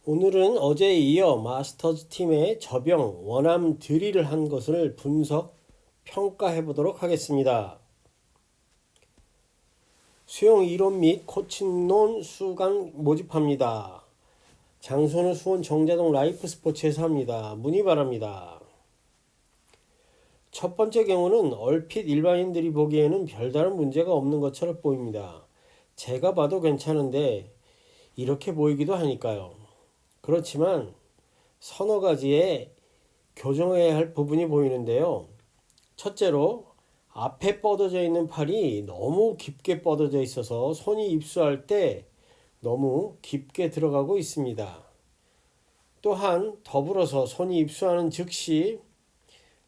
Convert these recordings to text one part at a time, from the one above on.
오늘은 어제에 이어 마스터즈 팀의 저병 원암 드릴을 한 것을 분석, 평가해 보도록 하겠습니다. 수영 이론 및 코칭론 수강 모집합니다. 장소는 수원 정자동 라이프 스포츠에서 합니다. 문의 바랍니다. 첫 번째 경우는 얼핏 일반인들이 보기에는 별다른 문제가 없는 것처럼 보입니다. 제가 봐도 괜찮은데 이렇게 보이기도 하니까요. 그렇지만 서너 가지의 교정해야 할 부분이 보이는데요. 첫째로 앞에 뻗어져 있는 팔이 너무 깊게 뻗어져 있어서 손이 입수할 때 너무 깊게 들어가고 있습니다. 또한 더불어서 손이 입수하는 즉시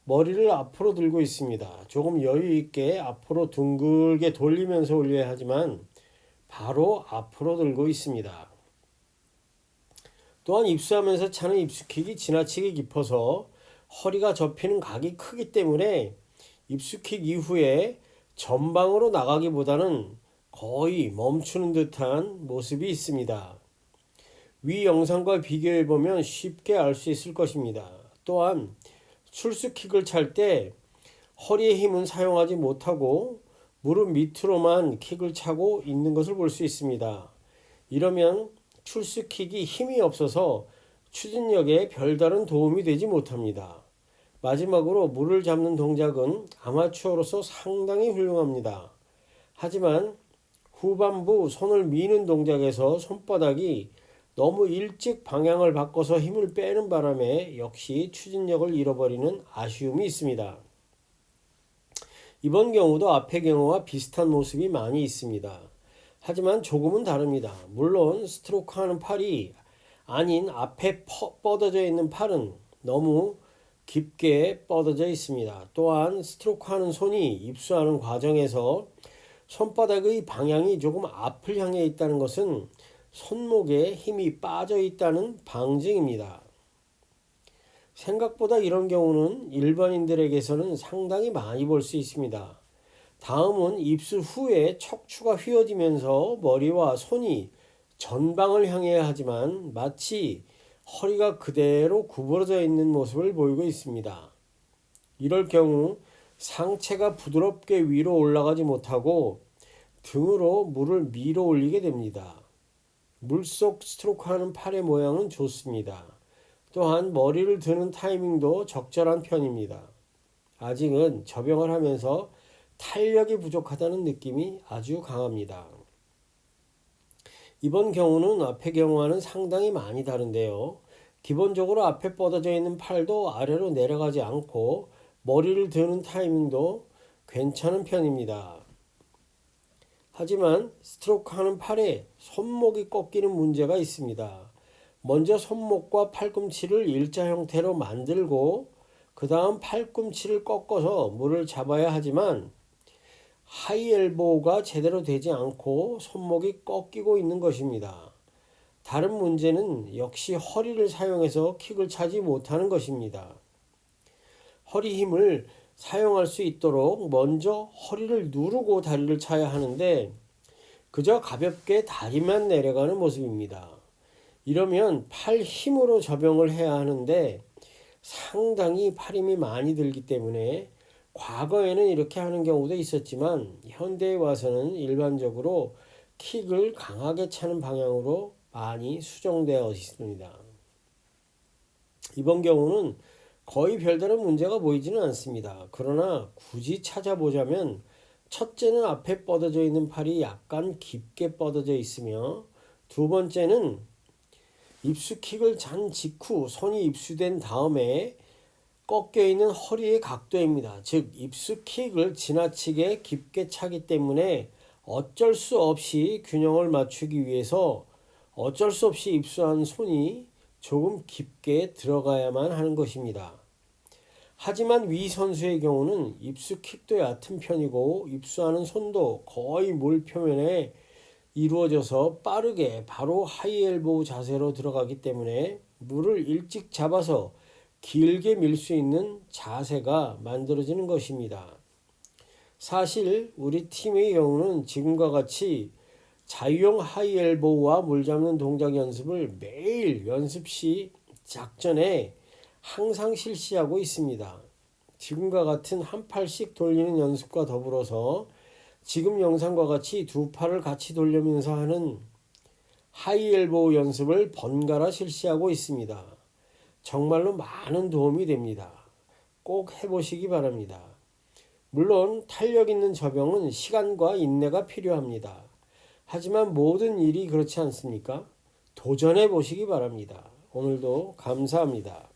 머리를 앞으로 들고 있습니다. 조금 여유 있게 앞으로 둥글게 돌리면서 올려야 하지만 바로 앞으로 들고 있습니다. 또한 입수하면서 차는 입수킥이 지나치게 깊어서 허리가 접히는 각이 크기 때문에 입수킥 이후에 전방으로 나가기보다는 거의 멈추는 듯한 모습이 있습니다. 위 영상과 비교해 보면 쉽게 알 수 있을 것입니다. 또한 출수킥을 찰 때 허리의 힘은 사용하지 못하고 무릎 밑으로만 킥을 차고 있는 것을 볼 수 있습니다. 이러면 출수킥이 힘이 없어서 추진력에 별다른 도움이 되지 못합니다. 마지막으로 물을 잡는 동작은 아마추어로서 상당히 훌륭합니다. 하지만 후반부 손을 미는 동작에서 손바닥이 너무 일찍 방향을 바꿔서 힘을 빼는 바람에 역시 추진력을 잃어버리는 아쉬움이 있습니다. 이번 경우도 앞의 경우와 비슷한 모습이 많이 있습니다. 하지만 조금은 다릅니다. 물론 스트로크하는 팔이 아닌 앞에 뻗어져 있는 팔은 너무 깊게 뻗어져 있습니다. 또한 스트로크하는 손이 입수하는 과정에서 손바닥의 방향이 조금 앞을 향해 있다는 것은 손목에 힘이 빠져 있다는 방증입니다. 생각보다 이런 경우는 일반인들에게서는 상당히 많이 볼 수 있습니다. 다음은 입수 후에 척추가 휘어지면서 머리와 손이 전방을 향해야 하지만 마치 허리가 그대로 구부러져 있는 모습을 보이고 있습니다. 이럴 경우 상체가 부드럽게 위로 올라가지 못하고 등으로 물을 밀어 올리게 됩니다. 물속 스트로크하는 팔의 모양은 좋습니다. 또한 머리를 드는 타이밍도 적절한 편입니다. 아직은 접영을 하면서 탄력이 부족하다는 느낌이 아주 강합니다. 이번 경우는 앞의 경우와는 상당히 많이 다른데요. 기본적으로 앞에 뻗어져 있는 팔도 아래로 내려가지 않고 머리를 드는 타이밍도 괜찮은 편입니다. 하지만 스트로크 하는 팔에 손목이 꺾이는 문제가 있습니다. 먼저 손목과 팔꿈치를 일자 형태로 만들고 그 다음 팔꿈치를 꺾어서 물을 잡아야 하지만 하이 엘보우가 제대로 되지 않고 손목이 꺾이고 있는 것입니다. 다른 문제는 역시 허리를 사용해서 킥을 차지 못하는 것입니다. 허리 힘을 사용할 수 있도록 먼저 허리를 누르고 다리를 차야 하는데 그저 가볍게 다리만 내려가는 모습입니다. 이러면 팔 힘으로 접영을 해야 하는데 상당히 팔 힘이 많이 들기 때문에 과거에는 이렇게 하는 경우도 있었지만 현대에 와서는 일반적으로 킥을 강하게 차는 방향으로 많이 수정되어 있습니다. 이번 경우는 거의 별다른 문제가 보이지는 않습니다. 그러나 굳이 찾아보자면 첫째는 앞에 뻗어져 있는 팔이 약간 깊게 뻗어져 있으며 두 번째는 입수킥을 잔 직후 손이 입수된 다음에 꺾여 있는 허리의 각도입니다. 즉 입수킥을 지나치게 깊게 차기 때문에 어쩔 수 없이 균형을 맞추기 위해서 어쩔 수 없이 입수한 손이 조금 깊게 들어가야만 하는 것입니다. 하지만 위 선수의 경우는 입수킥도 얕은 편이고 입수하는 손도 거의 물 표면에 이루어져서 빠르게 바로 하이 엘보우 자세로 들어가기 때문에 물을 일찍 잡아서 길게 밀 수 있는 자세가 만들어지는 것입니다. 사실 우리 팀의 경우는 지금과 같이 자유형 하이엘보우와 물 잡는 동작 연습을 매일 연습 시 작전에 항상 실시하고 있습니다. 지금과 같은 한 팔씩 돌리는 연습과 더불어서 지금 영상과 같이 두 팔을 같이 돌리면서 하는 하이엘보우 연습을 번갈아 실시하고 있습니다. 정말로 많은 도움이 됩니다. 꼭 해보시기 바랍니다. 물론 탄력 있는 접영은 시간과 인내가 필요합니다. 하지만 모든 일이 그렇지 않습니까? 도전해 보시기 바랍니다. 오늘도 감사합니다.